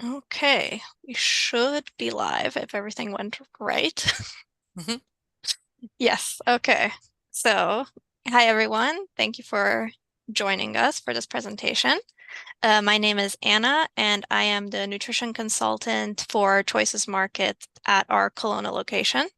Okay, we should be live if everything went right. Mhm. Yes, okay. So, hi everyone. Thank you for joining us for this presentation. My name is Anna, and I am the nutrition consultant for Choices Market at our Kelowna location.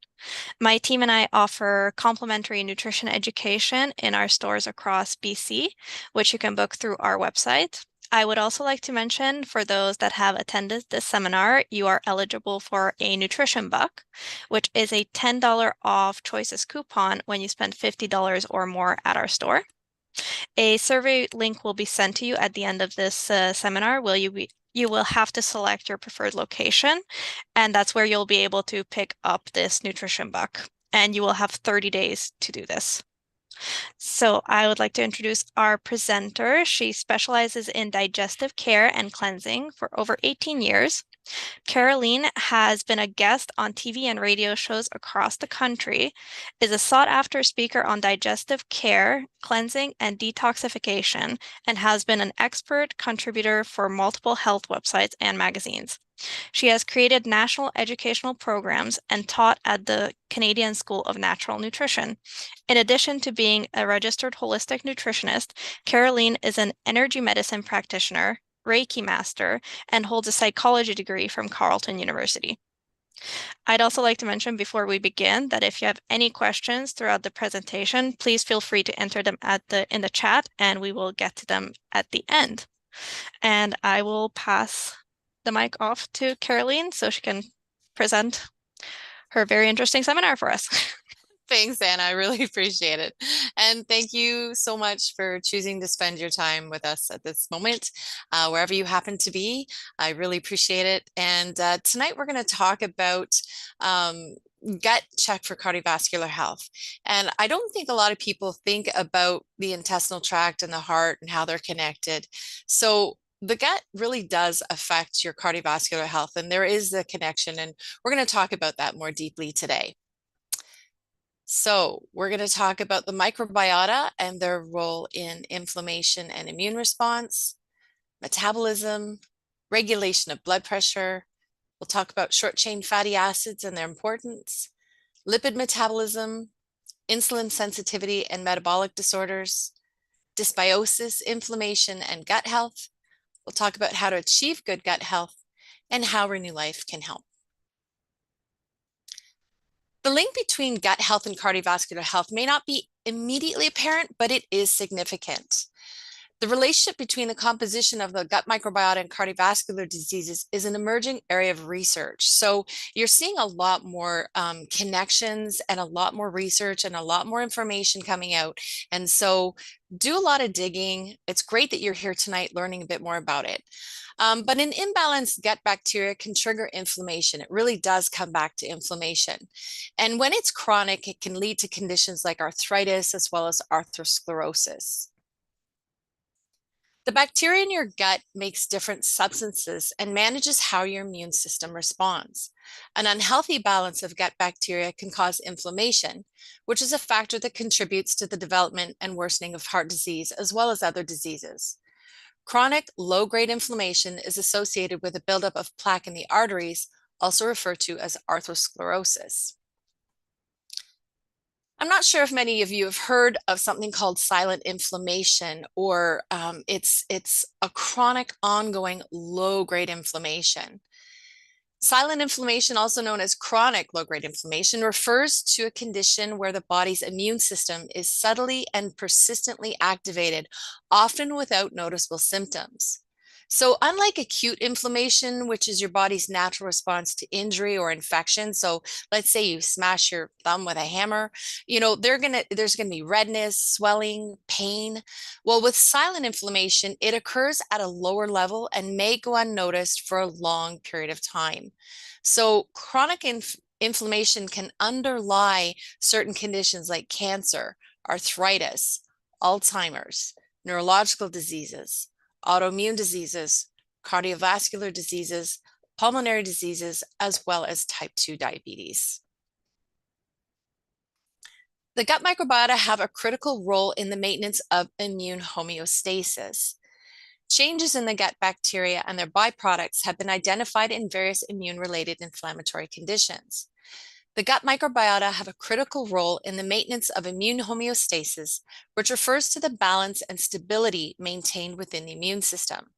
My team and I offer complimentary nutrition education in our stores across BC, which you can book through our website. I would also like to mention for those that have attended this seminar, you are eligible for a nutrition buck, which is a $10 off choices coupon when you spend $50 or more at our store. A survey link will be sent to you at the end of this seminar. You will have to select your preferred location, and that's where you'll be able to pick up this nutrition buck. And you will have 30 days to do this. So I would like to introduce our presenter. She specializes in digestive care and cleansing for over 18 years. Caroline has been a guest on TV and radio shows across the country, is a sought-after speaker on digestive care, cleansing, and detoxification, and has been an expert contributor for multiple health websites and magazines. She has created national educational programs and taught at the Canadian School of Natural Nutrition. In addition to being a registered holistic nutritionist, Caroline is an energy medicine practitioner, Reiki master, and holds a psychology degree from Carleton University. I'd also like to mention before we begin that if you have any questions throughout the presentation, please feel free to enter them in the chat and we will get to them at the end. And I will pass the mic off to Caroline so she can present her very interesting seminar for us. Thanks, Anna. I really appreciate it. And thank you so much for choosing to spend your time with us at this moment, wherever you happen to be. I really appreciate it. And tonight we're going to talk about um, gut check for cardiovascular health. And I don't think a lot of people think about the intestinal tract and the heart and how they're connected. So the gut really does affect your cardiovascular health, and there is a connection. And we're going to talk about that more deeply today. So, we're going to talk about the microbiota and their role in inflammation and immune response, metabolism, regulation of blood pressure. We'll talk about short chain fatty acids and their importance, lipid metabolism, insulin sensitivity and metabolic disorders, dysbiosis, inflammation, and gut health. We'll talk about how to achieve good gut health and how Renew Life can help. The link between gut health and cardiovascular health may not be immediately apparent, but it is significant. The relationship between the composition of the gut microbiota and cardiovascular diseases is an emerging area of research. So you're seeing a lot more connections and a lot more research and a lot more information coming out. And so do a lot of digging. It's great that you're here tonight learning a bit more about it. But an imbalanced gut bacteria can trigger inflammation. It really does come back to inflammation. And when it's chronic, it can lead to conditions like arthritis as well as atherosclerosis. The bacteria in your gut makes different substances and manages how your immune system responds. An unhealthy balance of gut bacteria can cause inflammation, which is a factor that contributes to the development and worsening of heart disease as well as other diseases. Chronic low-grade inflammation is associated with a buildup of plaque in the arteries, also referred to as atherosclerosis. I'm not sure if many of you have heard of something called silent inflammation, or it's a chronic, ongoing, low-grade inflammation. Silent inflammation, also known as chronic low-grade inflammation, refers to a condition where the body's immune system is subtly and persistently activated, often without noticeable symptoms. So unlike acute inflammation, which is your body's natural response to injury or infection, so let's say you smash your thumb with a hammer, there's gonna be redness, swelling, pain. Well, with silent inflammation, it occurs at a lower level and may go unnoticed for a long period of time. So chronic inflammation can underlie certain conditions like cancer, arthritis, Alzheimer's, neurological diseases, autoimmune diseases, cardiovascular diseases, pulmonary diseases, as well as type 2 diabetes. The gut microbiota have a critical role in the maintenance of immune homeostasis. Changes in the gut bacteria and their byproducts have been identified in various immune-related inflammatory conditions. The gut microbiota have a critical role in the maintenance of immune homeostasis, which refers to the balance and stability maintained within the immune system.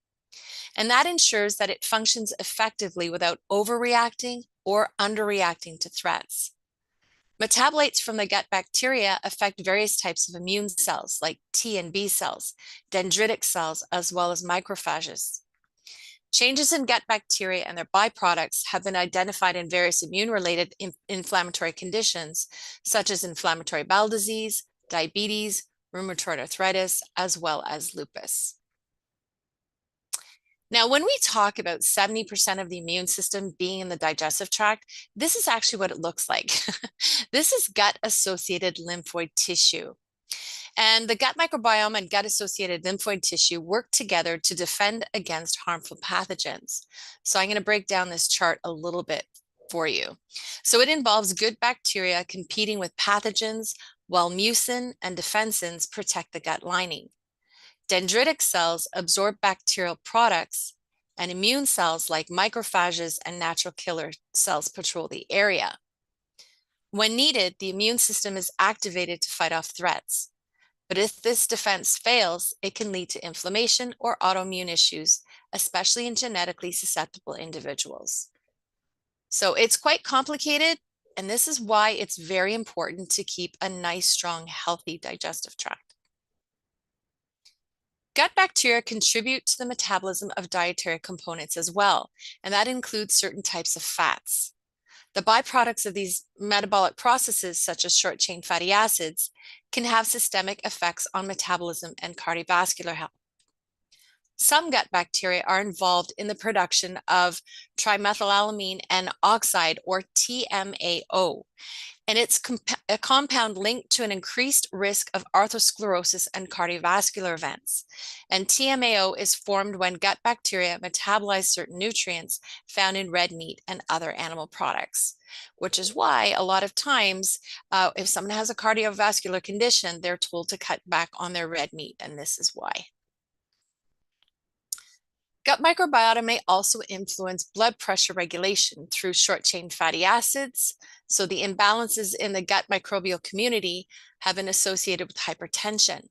And that ensures that it functions effectively without overreacting or underreacting to threats. Metabolites from the gut bacteria affect various types of immune cells like T and B cells, dendritic cells, as well as macrophages. Changes in gut bacteria and their byproducts have been identified in various immune-related inflammatory conditions, such as inflammatory bowel disease, diabetes, rheumatoid arthritis, as well as lupus. Now, when we talk about 70% of the immune system being in the digestive tract, this is actually what it looks like. This is gut-associated lymphoid tissue. And the gut microbiome and gut-associated lymphoid tissue work together to defend against harmful pathogens. So I'm going to break down this chart a little bit for you. So it involves good bacteria competing with pathogens, while mucin and defensins protect the gut lining. Dendritic cells absorb bacterial products, and immune cells like macrophages and natural killer cells patrol the area. When needed, the immune system is activated to fight off threats. But if this defense fails, it can lead to inflammation or autoimmune issues, especially in genetically susceptible individuals. So it's quite complicated, and this is why it's very important to keep a nice, strong, healthy digestive tract. Gut bacteria contribute to the metabolism of dietary components as well, and that includes certain types of fats. The byproducts of these metabolic processes, such as short-chain fatty acids, can have systemic effects on metabolism and cardiovascular health. Some gut bacteria are involved in the production of trimethylamine N oxide, or TMAO, and it's a compound linked to an increased risk of atherosclerosis and cardiovascular events. And TMAO is formed when gut bacteria metabolize certain nutrients found in red meat and other animal products, which is why a lot of times if someone has a cardiovascular condition, they're told to cut back on their red meat, and this is why. Gut microbiota may also influence blood pressure regulation through short-chain fatty acids. So the imbalances in the gut microbial community have been associated with hypertension.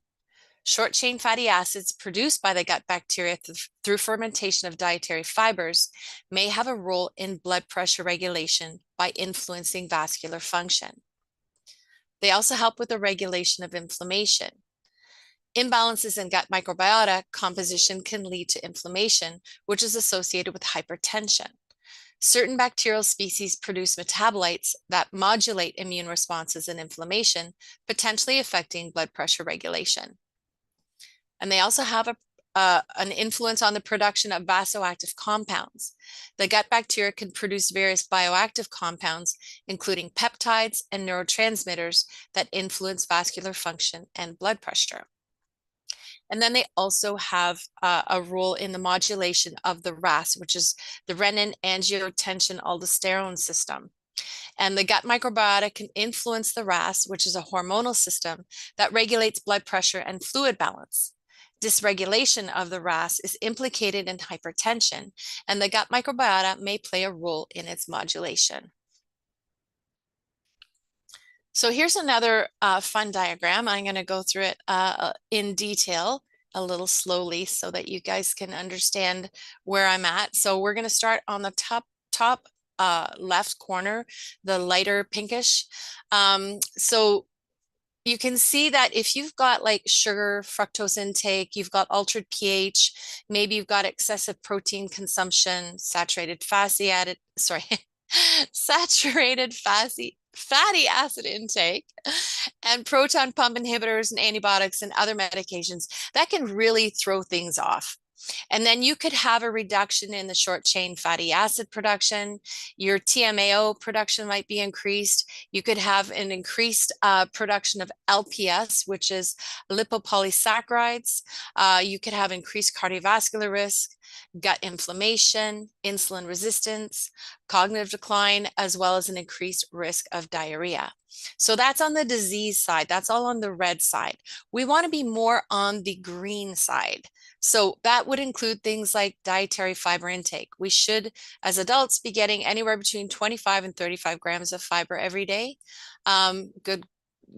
Short-chain fatty acids produced by the gut bacteria through fermentation of dietary fibers may have a role in blood pressure regulation by influencing vascular function. They also help with the regulation of inflammation. Imbalances in gut microbiota composition can lead to inflammation, which is associated with hypertension. Certain bacterial species produce metabolites that modulate immune responses and inflammation, potentially affecting blood pressure regulation. And they also have an influence on the production of vasoactive compounds. The gut bacteria can produce various bioactive compounds, including peptides and neurotransmitters that influence vascular function and blood pressure. And then they also have a role in the modulation of the RAS, which is the renin-angiotensin-aldosterone system. And the gut microbiota can influence the RAS, which is a hormonal system that regulates blood pressure and fluid balance. Dysregulation of the RAS is implicated in hypertension, and the gut microbiota may play a role in its modulation. So here's another fun diagram. I'm going to go through it in detail a little slowly so that you guys can understand where I'm at. So we're going to start on the top left corner, the lighter pinkish. So you can see that if you've got like sugar, fructose intake, you've got altered pH, maybe you've got excessive protein consumption, saturated fatty acid intake, and proton pump inhibitors and antibiotics and other medications, that can really throw things off. And then you could have a reduction in the short chain fatty acid production. Your TMAO production might be increased. You could have an increased production of LPS, which is lipopolysaccharides. You could have increased cardiovascular risk, gut inflammation, insulin resistance, cognitive decline, as well as an increased risk of diarrhea. So that's on the disease side. That's all on the red side. We want to be more on the green side. So that would include things like dietary fiber intake. We should, as adults, be getting anywhere between 25 and 35 grams of fiber every day. Good,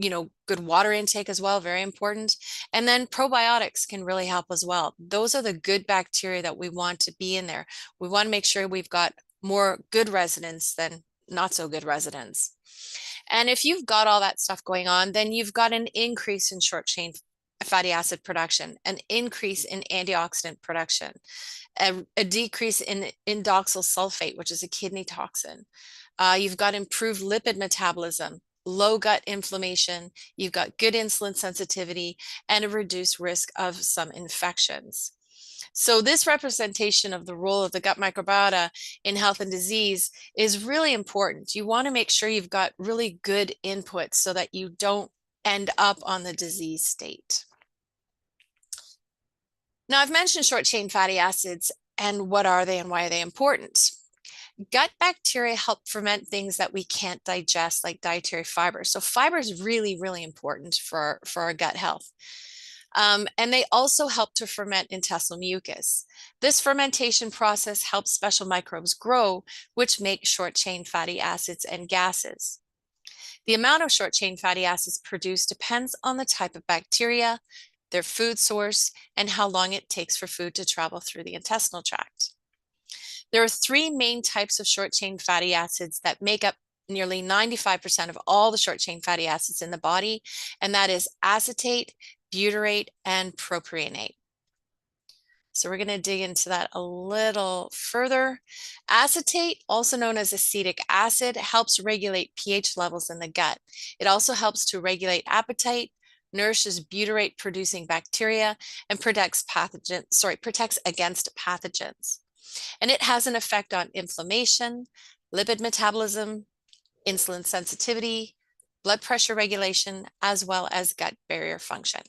good water intake as well, very important. And then probiotics can really help as well. Those are the good bacteria that we want to be in there. We want to make sure we've got more good residents than not so good residents. And if you've got all that stuff going on, then you've got an increase in short chain fatty acid production, an increase in antioxidant production, a decrease in indoxyl sulfate, which is a kidney toxin. You've got improved lipid metabolism, low gut inflammation, you've got good insulin sensitivity, and a reduced risk of some infections. So this representation of the role of the gut microbiota in health and disease is really important. You want to make sure you've got really good inputs so that you don't end up on the disease state. Now, I've mentioned short chain fatty acids and what are they and why are they important? Gut bacteria help ferment things that we can't digest, like dietary fiber. So fiber is really, really important for our gut health. And they also help to ferment intestinal mucus. This fermentation process helps special microbes grow, which make short chain fatty acids and gases. The amount of short chain fatty acids produced depends on the type of bacteria, their food source, and how long it takes for food to travel through the intestinal tract. There are three main types of short chain fatty acids that make up nearly 95% of all the short chain fatty acids in the body, and that is acetate, butyrate, and propionate. So we're going to dig into that a little further. Acetate, also known as acetic acid, helps regulate pH levels in the gut. It also helps to regulate appetite, nourishes butyrate producing bacteria, and protects against pathogens. And it has an effect on inflammation, lipid metabolism, insulin sensitivity, blood pressure regulation, as well as gut barrier function.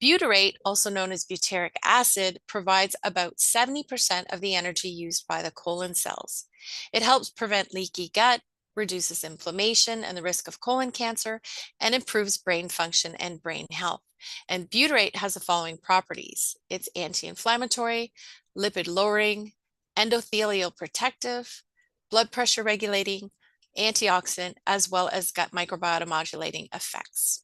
Butyrate, also known as butyric acid, provides about 70% of the energy used by the colon cells. It helps prevent leaky gut, reduces inflammation and the risk of colon cancer, and improves brain function and brain health. And butyrate has the following properties. It's anti-inflammatory, lipid lowering, endothelial protective, blood pressure regulating, antioxidant, as well as gut microbiota modulating effects.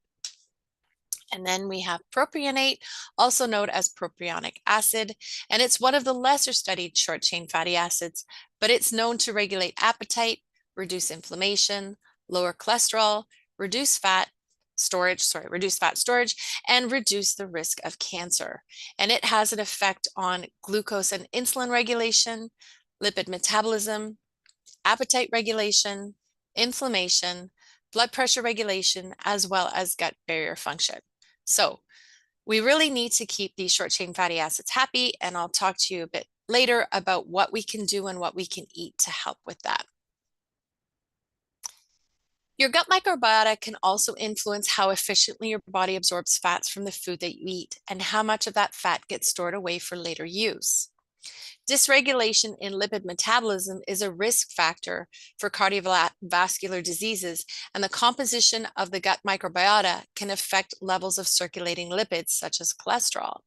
And then we have propionate, also known as propionic acid, and it's one of the lesser studied short chain fatty acids, but it's known to regulate appetite, reduce inflammation, lower cholesterol, reduce fat storage, and reduce the risk of cancer. And it has an effect on glucose and insulin regulation, lipid metabolism, appetite regulation, inflammation, blood pressure regulation, as well as gut barrier function. So we really need to keep these short chain fatty acids happy, and I'll talk to you a bit later about what we can do and what we can eat to help with that. Your gut microbiota can also influence how efficiently your body absorbs fats from the food that you eat and how much of that fat gets stored away for later use. Dysregulation in lipid metabolism is a risk factor for cardiovascular diseases, and the composition of the gut microbiota can affect levels of circulating lipids such as cholesterol.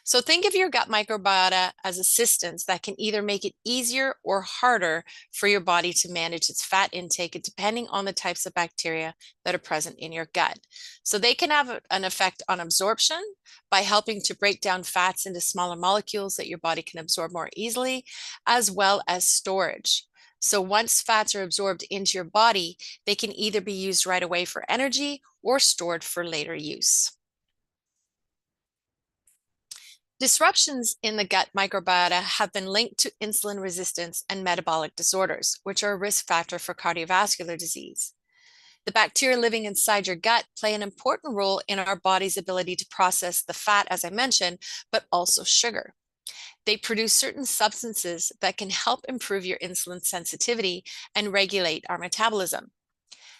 So think of your gut microbiota as assistants that can either make it easier or harder for your body to manage its fat intake, depending on the types of bacteria that are present in your gut. So they can have an effect on absorption by helping to break down fats into smaller molecules that your body can absorb more easily, as well as storage. So once fats are absorbed into your body, they can either be used right away for energy or stored for later use. Disruptions in the gut microbiota have been linked to insulin resistance and metabolic disorders, which are a risk factor for cardiovascular disease. The bacteria living inside your gut play an important role in our body's ability to process the fat, as I mentioned, but also sugar. They produce certain substances that can help improve your insulin sensitivity and regulate our metabolism.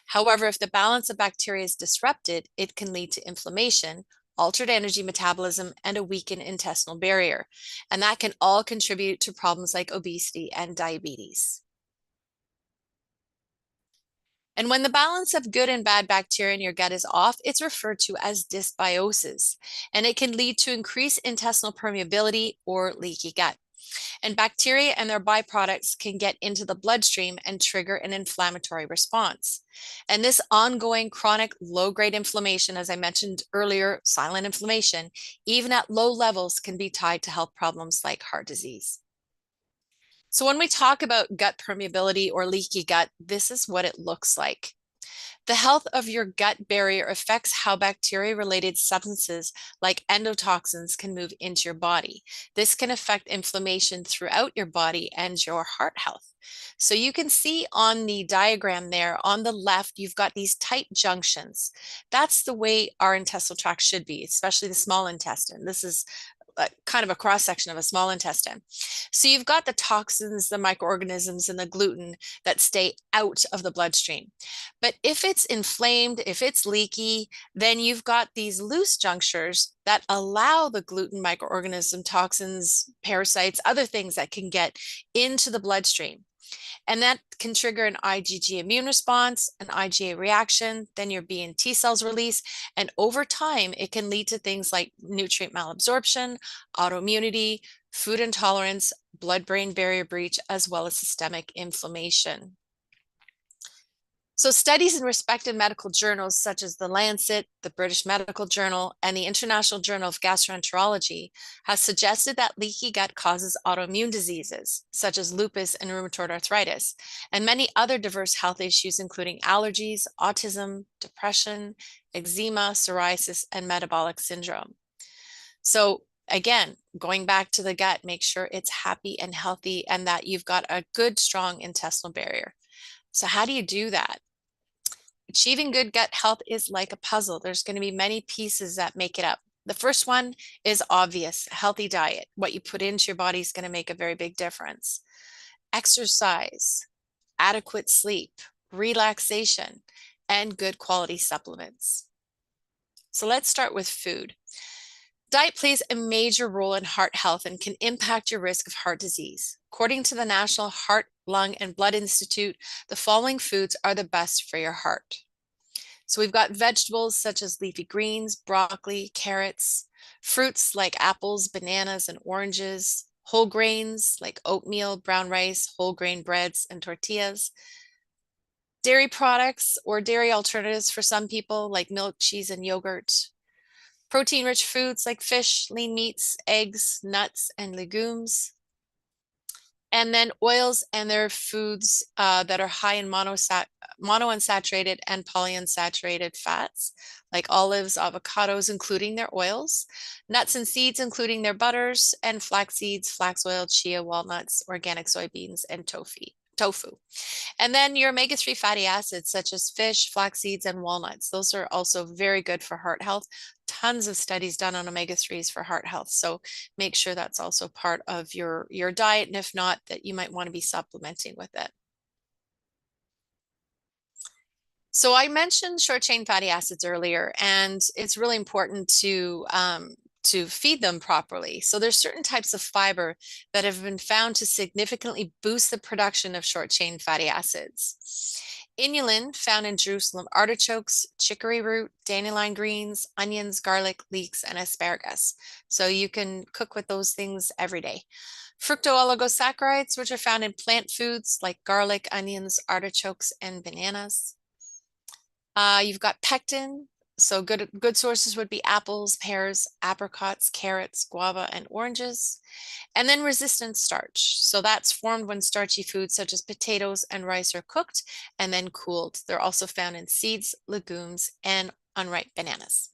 However, if the balance of bacteria is disrupted, it can lead to inflammation, altered energy metabolism, and a weakened intestinal barrier. And that can all contribute to problems like obesity and diabetes. And when the balance of good and bad bacteria in your gut is off, it's referred to as dysbiosis, and it can lead to increased intestinal permeability or leaky gut. And bacteria and their byproducts can get into the bloodstream and trigger an inflammatory response. And this ongoing chronic low-grade inflammation, as I mentioned earlier, silent inflammation, even at low levels, can be tied to health problems like heart disease. So when we talk about gut permeability or leaky gut, this is what it looks like. The health of your gut barrier affects how bacteria-related substances like endotoxins can move into your body. This can affect inflammation throughout your body and your heart health. So you can see on the diagram there on the left, you've got these tight junctions. That's the way our intestinal tract should be, especially the small intestine. This is kind of a cross section of a small intestine. So you've got the toxins, the microorganisms, and the gluten that stay out of the bloodstream. But if it's inflamed, if it's leaky, then you've got these loose junctures that allow the gluten, microorganism, toxins, parasites, other things that can get into the bloodstream. And that can trigger an IgG immune response, an IgA reaction, then your B and T cells release. And over time, it can lead to things like nutrient malabsorption, autoimmunity, food intolerance, blood-brain barrier breach, as well as systemic inflammation. So studies in respected medical journals such as the Lancet, the British Medical Journal, and the International Journal of Gastroenterology have suggested that leaky gut causes autoimmune diseases such as lupus and rheumatoid arthritis, and many other diverse health issues including allergies, autism, depression, eczema, psoriasis, and metabolic syndrome. So again, going back to the gut, make sure it's happy and healthy and that you've got a good, strong intestinal barrier. So how do you do that? Achieving good gut health is like a puzzle. There's going to be many pieces that make it up. The first one is obvious, healthy diet. What you put into your body is going to make a very big difference. Exercise, adequate sleep, relaxation, and good quality supplements. So let's start with food. Diet plays a major role in heart health and can impact your risk of heart disease. According to the National Heart, Lung, and Blood Institute, the following foods are the best for your heart. So we've got vegetables such as leafy greens, broccoli, carrots, fruits like apples, bananas, and oranges, whole grains like oatmeal, brown rice, whole grain breads, and tortillas, dairy products or dairy alternatives for some people like milk, cheese, and yogurt, protein-rich foods like fish, lean meats, eggs, nuts, and legumes, and then oils and their foods that are high in monounsaturated and polyunsaturated fats, like olives, avocados, including their oils, nuts and seeds, including their butters, and flax seeds, flax oil, chia, walnuts, organic soybeans, and tofu. And then your omega-3 fatty acids, such as fish, flax seeds, and walnuts. Those are also very good for heart health. Tons of studies done on omega-3s for heart health. So make sure that's also part of your diet. And if not, that you might want to be supplementing with it. So I mentioned short chain fatty acids earlier, and it's really important to feed them properly. So there's certain types of fiber that have been found to significantly boost the production of short chain fatty acids. Inulin, found in Jerusalem artichokes, chicory root, dandelion greens, onions, garlic, leeks, and asparagus. So you can cook with those things every day. Fructooligosaccharides, which are found in plant foods like garlic, onions, artichokes, and bananas. You've got pectin. So good sources would be apples, pears, apricots, carrots, guava, and oranges. And then resistant starch. So that's formed when starchy foods such as potatoes and rice are cooked and then cooled. They're also found in seeds, legumes, and unripe bananas.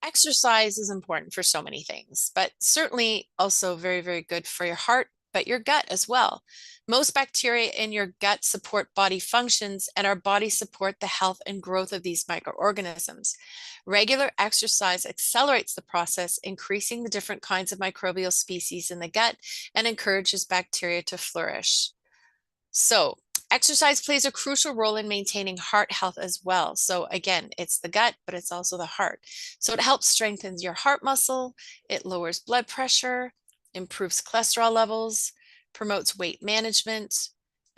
Exercise is important for so many things, but certainly also very, very good for your heart, but your gut as well. Most bacteria in your gut support body functions, and our bodies support the health and growth of these microorganisms. Regular exercise accelerates the process, increasing the different kinds of microbial species in the gut and encourages bacteria to flourish. So, exercise plays a crucial role in maintaining heart health as well. So again, it's the gut, but it's also the heart. So it helps strengthen your heart muscle, it lowers blood pressure, improves cholesterol levels, promotes weight management,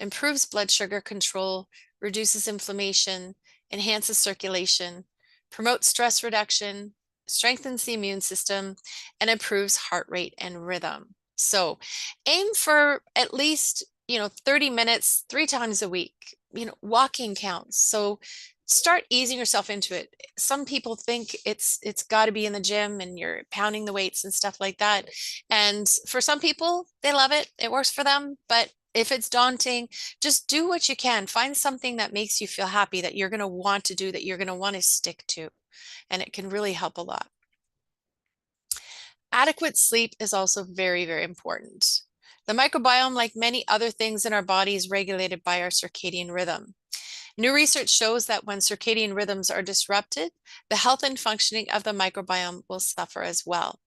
improves blood sugar control, reduces inflammation, enhances circulation, promotes stress reduction, strengthens the immune system, and improves heart rate and rhythm. So aim for at least, 30 minutes, 3 times a week. Walking counts. So start easing yourself into it. Some people think it's got to be in the gym and you're pounding the weights and stuff like that. And for some people, they love it. It works for them. But if it's daunting, just do what you can. Find something that makes you feel happy, that you're going to want to do, that you're going to want to stick to. And it can really help a lot. Adequate sleep is also very, very important. The microbiome, like many other things in our body, is regulated by our circadian rhythm. New research shows that when circadian rhythms are disrupted, the health and functioning of the microbiome will suffer as well.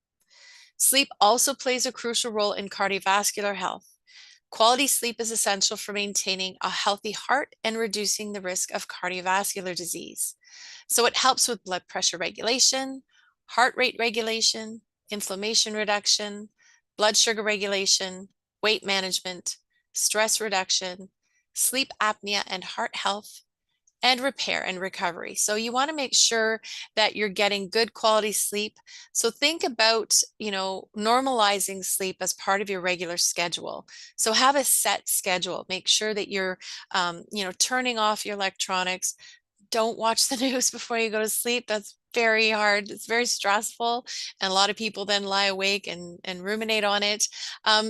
Sleep also plays a crucial role in cardiovascular health. Quality sleep is essential for maintaining a healthy heart and reducing the risk of cardiovascular disease. So it helps with blood pressure regulation, heart rate regulation, inflammation reduction, blood sugar regulation, weight management, stress reduction, sleep apnea and heart health, and repair and recovery. So you want to make sure that you're getting good quality sleep. So think about, normalizing sleep as part of your regular schedule. So have a set schedule. Make sure that you're, turning off your electronics. Don't watch the news before you go to sleep. That's very hard. It's very stressful. And a lot of people then lie awake and ruminate on it.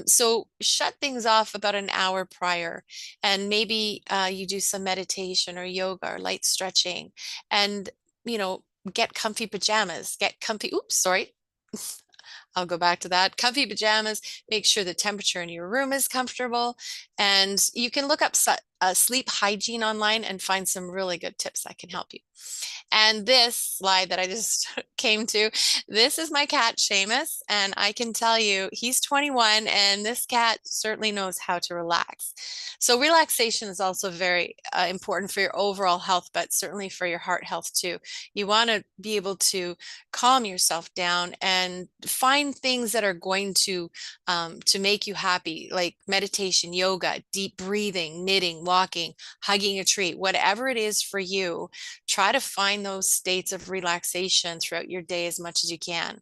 So shut things off about an hour prior. And maybe you do some meditation or yoga or light stretching. And, you know, get comfy pajamas. Get comfy. Oops, sorry. I'll go back to that. Comfy pajamas, make sure the temperature in your room is comfortable. And you can look up sleep hygiene online and find some really good tips that can help you. And this slide that I just came to, this is my cat, Seamus. And I can tell you, he's 21, and this cat certainly knows how to relax. So relaxation is also very important for your overall health, but certainly for your heart health too. You want to be able to calm yourself down and find things that are going to make you happy, like meditation, yoga, deep breathing, knitting, walking, hugging a tree, whatever it is for you. Try to find those states of relaxation throughout your day as much as you can.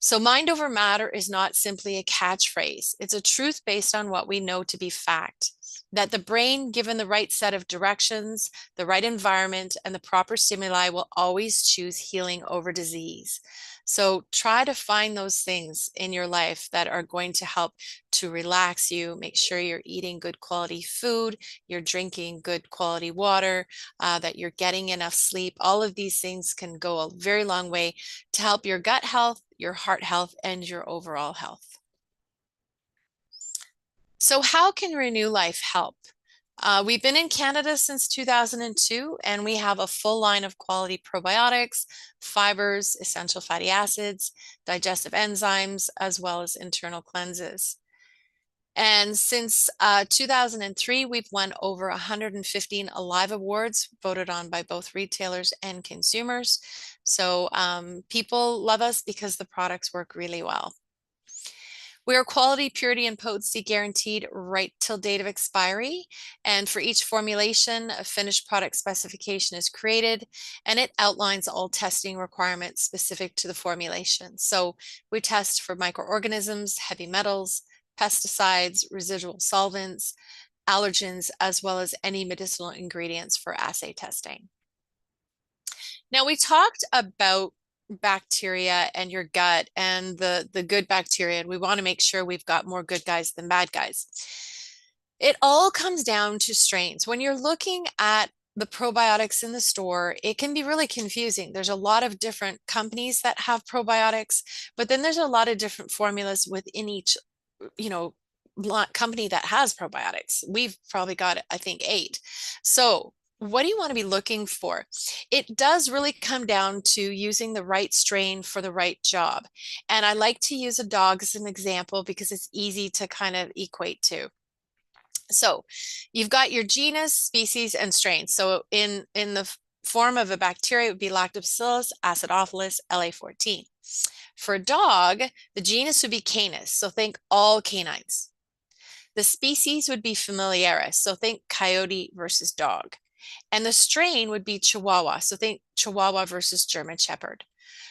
So, mind over matter is not simply a catchphrase. It's a truth based on what we know to be fact. That the brain, given the right set of directions, the right environment, and the proper stimuli, will always choose healing over disease. So, try to find those things in your life that are going to help to relax you. Make sure you're eating good quality food, you're drinking good quality water, that you're getting enough sleep. All of these things can go a very long way to help your gut health, your heart health, and your overall health. So how can Renew Life help? We've been in Canada since 2002, and we have a full line of quality probiotics, fibers, essential fatty acids, digestive enzymes, as well as internal cleanses. And since 2003, we've won over 115 Alive Awards voted on by both retailers and consumers. So people love us because the products work really well. We are quality, purity, and potency guaranteed right till date of expiry. And for each formulation, a finished product specification is created, and it outlines all testing requirements specific to the formulation. So we test for microorganisms, heavy metals, pesticides, residual solvents, allergens, as well as any medicinal ingredients for assay testing. Now, we talked about bacteria and your gut and the good bacteria, and we want to make sure we've got more good guys than bad guys. It all comes down to strains. When you're looking at the probiotics in the store, it can be really confusing. There's a lot of different companies that have probiotics, but then there's a lot of different formulas within each, you know, company that has probiotics. We've probably got, I think, 8. So what do you want to be looking for? It does really come down to using the right strain for the right job. And I like to use a dog as an example because it's easy to kind of equate to. So you've got your genus, species, and strain. So in the form of a bacteria, it would be Lactobacillus acidophilus LA14. For a dog, the genus would be Canis. So think all canines. The species would be familiaris, so think coyote versus dog. And the strain would be Chihuahua, so think Chihuahua versus German Shepherd.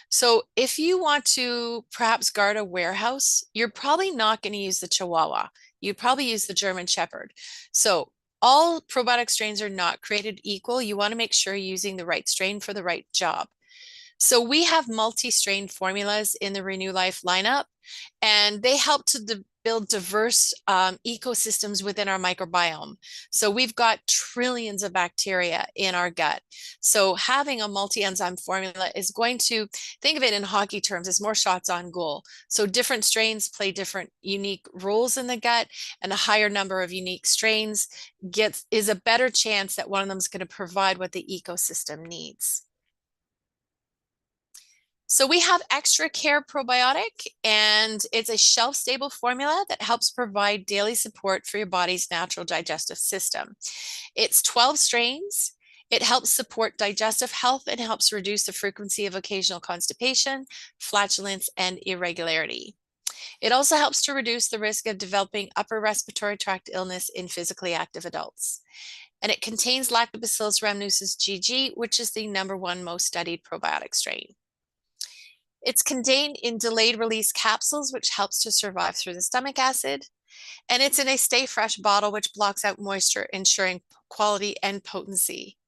So if you want to perhaps guard a warehouse, you're probably not going to use the Chihuahua. You'd probably use the German Shepherd. So all probiotic strains are not created equal. You want to make sure you're using the right strain for the right job. So we have multi-strain formulas in the Renew Life lineup, and they help to build diverse ecosystems within our microbiome. So we've got trillions of bacteria in our gut. So having a multi-enzyme formula is going to, think of it in hockey terms, as more shots on goal. So different strains play different unique roles in the gut, and a higher number of unique strains is a better chance that one of them is going to provide what the ecosystem needs. So we have Extra Care Probiotic, and it's a shelf-stable formula that helps provide daily support for your body's natural digestive system. It's 12 strains. It helps support digestive health and helps reduce the frequency of occasional constipation, flatulence, and irregularity. It also helps to reduce the risk of developing upper respiratory tract illness in physically active adults. And it contains Lactobacillus rhamnosus GG, which is the #1 most studied probiotic strain. It's contained in delayed release capsules, which helps to survive through the stomach acid. And it's in a stay fresh bottle, which blocks out moisture, ensuring quality and potency.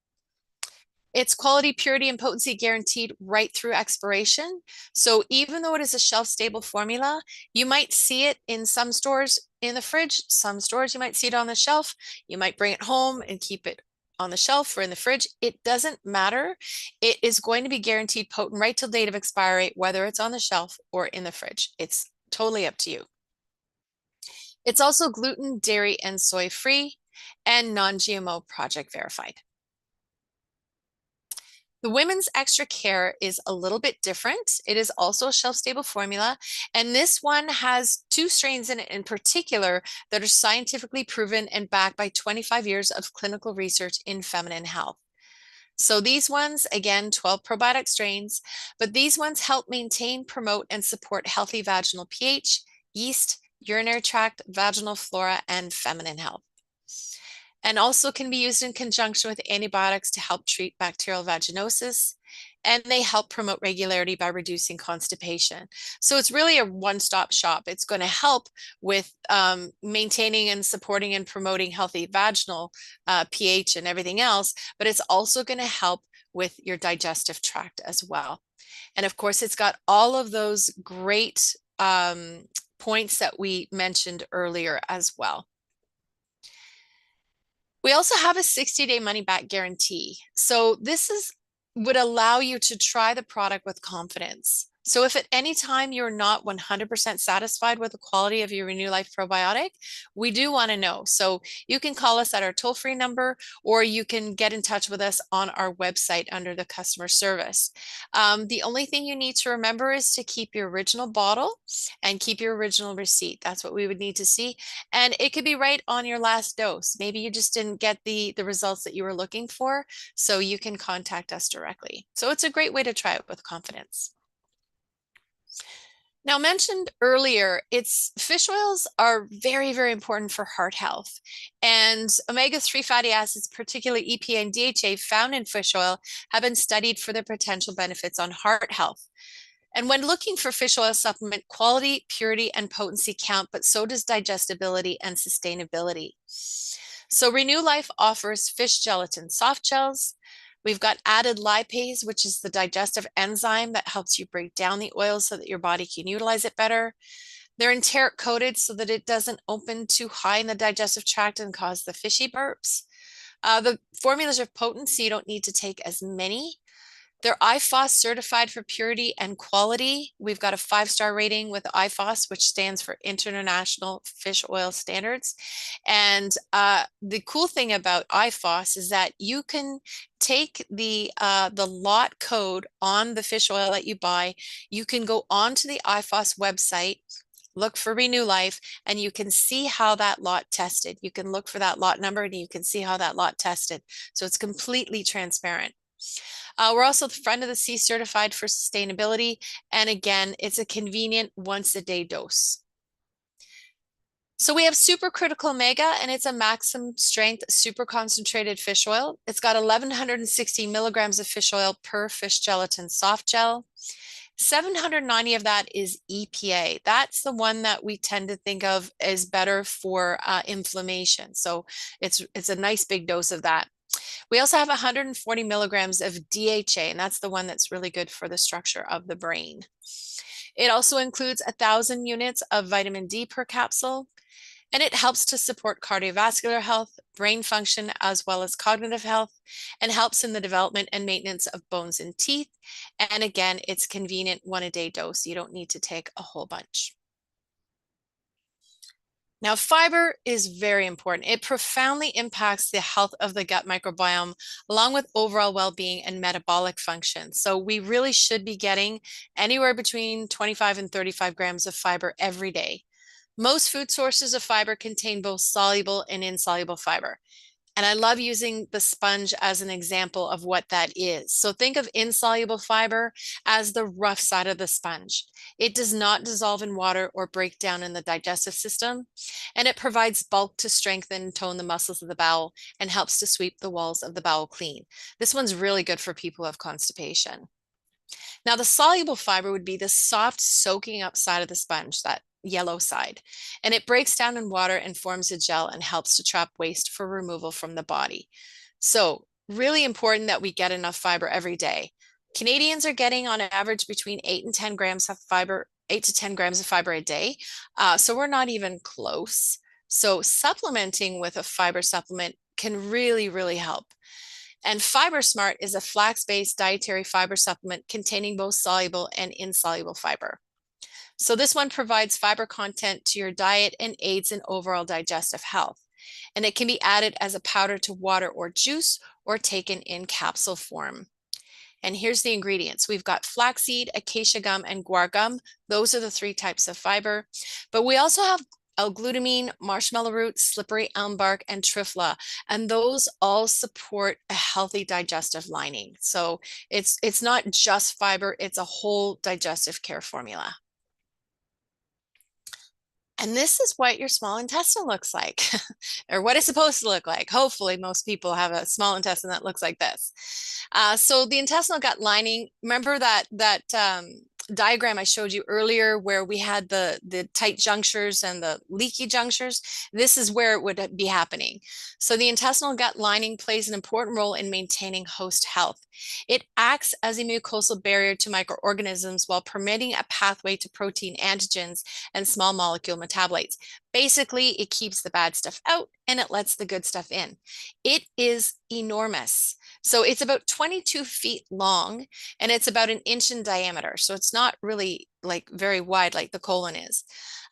It's quality, purity, and potency guaranteed right through expiration. So even though it is a shelf-stable formula, you might see it in some stores in the fridge, some stores you might see it on the shelf. You might bring it home and keep it on the shelf or in the fridge. It doesn't matter. It is going to be guaranteed potent right till date of expiry, whether it's on the shelf or in the fridge. It's totally up to you. It's also gluten, dairy, and soy free and non-GMO project verified. The Women's Extra Care is a little bit different. It is also a shelf-stable formula, and this one has 2 strains in it in particular that are scientifically proven and backed by 25 years of clinical research in feminine health. So these ones, again, 12 probiotic strains, but these ones help maintain, promote, and support healthy vaginal pH, yeast, urinary tract, vaginal flora, and feminine health, and also can be used in conjunction with antibiotics to help treat bacterial vaginosis. And they help promote regularity by reducing constipation. So it's really a one-stop shop. It's going to help with maintaining and supporting and promoting healthy vaginal pH and everything else, but it's also going to help with your digestive tract as well. And of course, it's got all of those great points that we mentioned earlier as well. We also have a 60-day money back guarantee. So this would allow you to try the product with confidence. So if at any time you're not 100% satisfied with the quality of your Renew Life probiotic, we do want to know. So you can call us at our toll-free number, or you can get in touch with us on our website under the customer service. The only thing you need to remember is to keep your original bottle and keep your original receipt. That's what we would need to see. And it could be right on your last dose. Maybe you just didn't get the results that you were looking for, so you can contact us directly. So it's a great way to try it with confidence. Now, mentioned earlier, fish oils are very, very important for heart health. And omega-3 fatty acids, particularly EPA and DHA found in fish oil, have been studied for their potential benefits on heart health. And when looking for fish oil supplement, quality, purity, and potency count, but so does digestibility and sustainability. So Renew Life offers fish gelatin soft gels. We've got added lipase, which is the digestive enzyme that helps you break down the oil so that your body can utilize it better. They're enteric coated so that it doesn't open too high in the digestive tract and cause the fishy burps. The formulas are potent, so you don't need to take as many. They're IFOS certified for purity and quality. We've got a 5-star rating with IFOS, which stands for International Fish Oil Standards. And the cool thing about IFOS is that you can take the lot code on the fish oil that you buy. You can go onto the IFOS website, look for Renew Life, and you can see how that lot tested. You can look for that lot number and you can see how that lot tested. So it's completely transparent. We're also Friend of the Sea certified for sustainability. And again, it's a convenient once-a-day dose. So we have supercritical omega, and it's a maximum strength, super concentrated fish oil. It's got 1,160 milligrams of fish oil per fish gelatin soft gel. 790 of that is EPA. That's the one that we tend to think of as better for inflammation. So it's a nice big dose of that. We also have 140 milligrams of DHA, and that's the one that's really good for the structure of the brain. It also includes 1,000 units of vitamin D per capsule, and it helps to support cardiovascular health, brain function, as well as cognitive health, and helps in the development and maintenance of bones and teeth. And again, it's convenient 1 a day dose. You don't need to take a whole bunch. Now, fiber is very important. It profoundly impacts the health of the gut microbiome, along with overall well-being and metabolic function. So we really should be getting anywhere between 25 and 35 grams of fiber every day. Most food sources of fiber contain both soluble and insoluble fiber. And I love using the sponge as an example of what that is. So think of insoluble fiber as the rough side of the sponge. It does not dissolve in water or break down in the digestive system, and it provides bulk to strengthen and tone the muscles of the bowel and helps to sweep the walls of the bowel clean. This one's really good for people who have constipation. Now, the soluble fiber would be the soft soaking up side of the sponge, that yellow side, and it breaks down in water and forms a gel and helps to trap waste for removal from the body. So, really important that we get enough fiber every day. Canadians are getting on average between 8 and 10 grams of fiber, 8 to 10 grams of fiber a day. So, we're not even close. So, supplementing with a fiber supplement can really, really help. And Fiber Smart is a flax-based dietary fiber supplement containing both soluble and insoluble fiber. So this one provides fiber content to your diet and aids in overall digestive health. And it can be added as a powder to water or juice or taken in capsule form. And here's the ingredients. We've got flaxseed, acacia gum, and guar gum. Those are the 3 types of fiber. But we also have L-glutamine, marshmallow root, slippery elm bark, and triphala. And those all support a healthy digestive lining. So it's not just fiber, it's a whole digestive care formula. And this is what your small intestine looks like, or what it's supposed to look like. Hopefully, most people have a small intestine that looks like this. So the intestinal gut lining, remember that diagram I showed you earlier where we had the tight junctures and the leaky junctures? This is where it would be happening. So the intestinal gut lining plays an important role in maintaining host health. It acts as a mucosal barrier to microorganisms while permitting a pathway to protein antigens and small molecule metabolites. Basically, it keeps the bad stuff out and it lets the good stuff in. It is enormous. So it's about 22 feet long and it's about an inch in diameter. So it's not really like very wide like the colon is.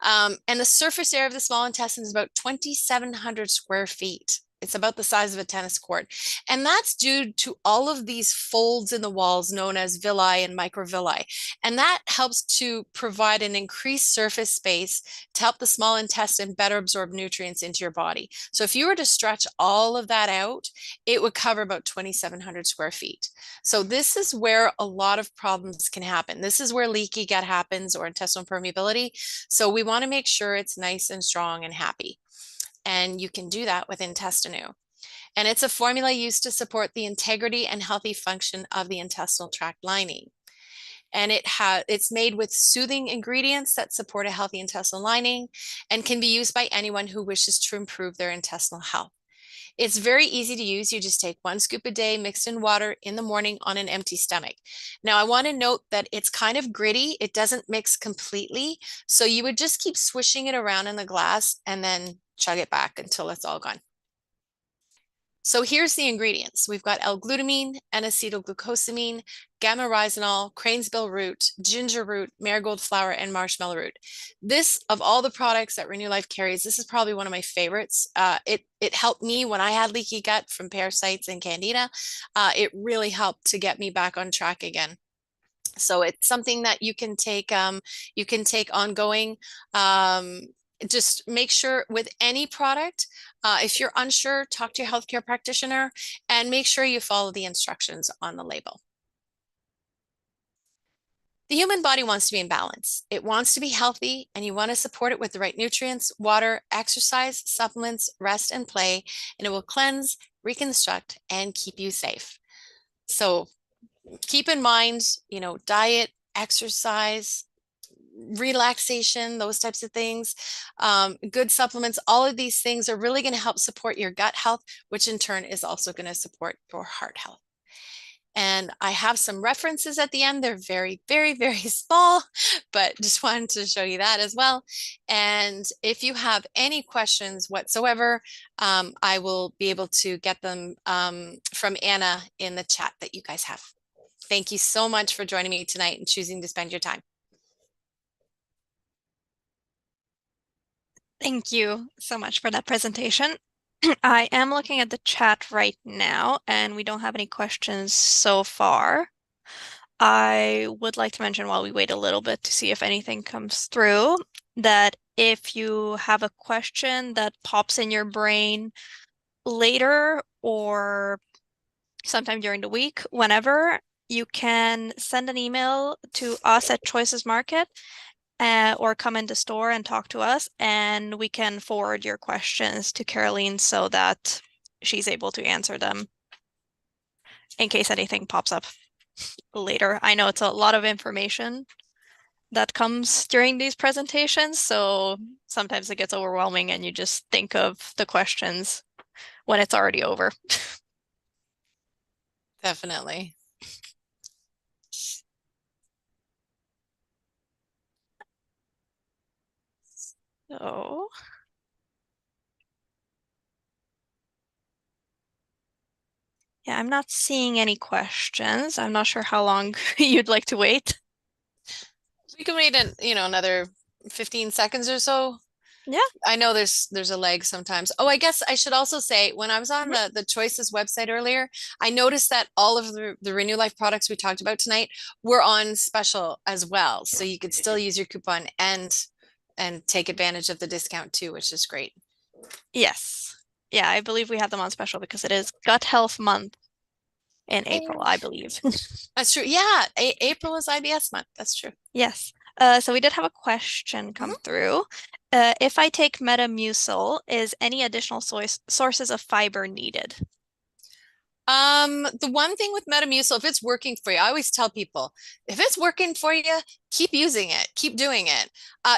And the surface area of the small intestine is about 2,700 square feet. It's about the size of a tennis court. And that's due to all of these folds in the walls known as villi and microvilli. And that helps to provide an increased surface space to help the small intestine better absorb nutrients into your body. So if you were to stretch all of that out, it would cover about 2,700 square feet. So this is where a lot of problems can happen. This is where leaky gut happens or intestinal permeability. So we want to make sure it's nice and strong and happy. And you can do that with Intestinu. And it's a formula used to support the integrity and healthy function of the intestinal tract lining. And it's made with soothing ingredients that support a healthy intestinal lining and can be used by anyone who wishes to improve their intestinal health. It's very easy to use. You just take 1 scoop a day mixed in water in the morning on an empty stomach. Now, I want to note that it's kind of gritty. It doesn't mix completely. So you would just keep swishing it around in the glass and then chug it back until it's all gone. So here's the ingredients. We've got L-glutamine, N-acetylglucosamine, gamma-rhizinol, cranesbill root, ginger root, marigold flower, and marshmallow root. This, of all the products that Renew Life carries, this is probably one of my favorites. It helped me when I had leaky gut from parasites and candida. It really helped to get me back on track again. So it's something that you can take ongoing. Just make sure with any product, if you're unsure, talk to your healthcare practitioner and make sure you follow the instructions on the label. The human body wants to be in balance. It wants to be healthy, and you want to support it with the right nutrients, water, exercise, supplements, rest, and play, and it will cleanse, reconstruct, and keep you safe. So keep in mind, diet, exercise, relaxation, those types of things, good supplements, all of these things are really going to help support your gut health, which in turn is also going to support your heart health. And I have some references at the end. They're very, very, very small, but just wanted to show you that as well. And if you have any questions whatsoever, I will be able to get them from Anna in the chat that you guys have. Thank you so much for joining me tonight and choosing to spend your time. Thank you so much for that presentation. I am looking at the chat right now, and we don't have any questions so far. I would like to mention while we wait a little bit to see if anything comes through, that if you have a question that pops in your brain later or sometime during the week, whenever, you can send an email to us at Choices Market or come in the store and talk to us, and we can forward your questions to Caroline so that she's able to answer them in case anything pops up later. I know it's a lot of information that comes during these presentations, so sometimes it gets overwhelming and you just think of the questions when it's already over. Definitely. So, yeah, I'm not seeing any questions. I'm not sure how long you'd like to wait. We can wait another 15 seconds or so. Yeah. I know there's a lag sometimes. Oh, I guess I should also say when I was on Mhm. the Choices website earlier, I noticed that all of the Renew Life products we talked about tonight were on special as well. So you could still use your coupon and take advantage of the discount too, which is great. Yes. Yeah, I believe we have them on special because it is Gut Health Month in April, Hey. I believe. That's true. Yeah, April is IBS month. That's true. Yes. So we did have a question come Mhm. through. If I take Metamucil, is any additional sources of fiber needed? The one thing with Metamucil, if it's working for you, I always tell people, if it's working for you, keep using it, keep doing it.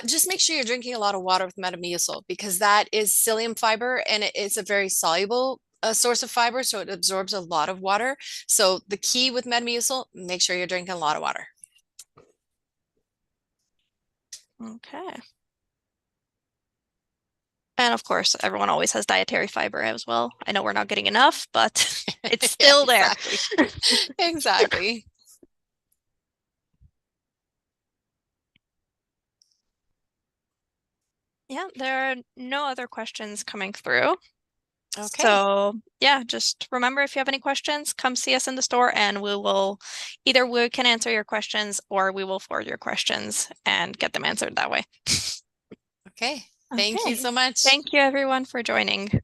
Just make sure you're drinking a lot of water with Metamucil because that is psyllium fiber and it is a very soluble source of fiber, so it absorbs a lot of water. So the key with Metamucil, make sure you're drinking a lot of water. Okay. And of course, everyone always has dietary fiber as well. I know we're not getting enough, but it's Yeah, still there. exactly. Exactly. Yeah, there are no other questions coming through. Okay. So, yeah, just remember if you have any questions, come see us in the store and either we can answer your questions or we will forward your questions and get them answered that way. Okay. Thank you Okay. so much. Thank you everyone for joining.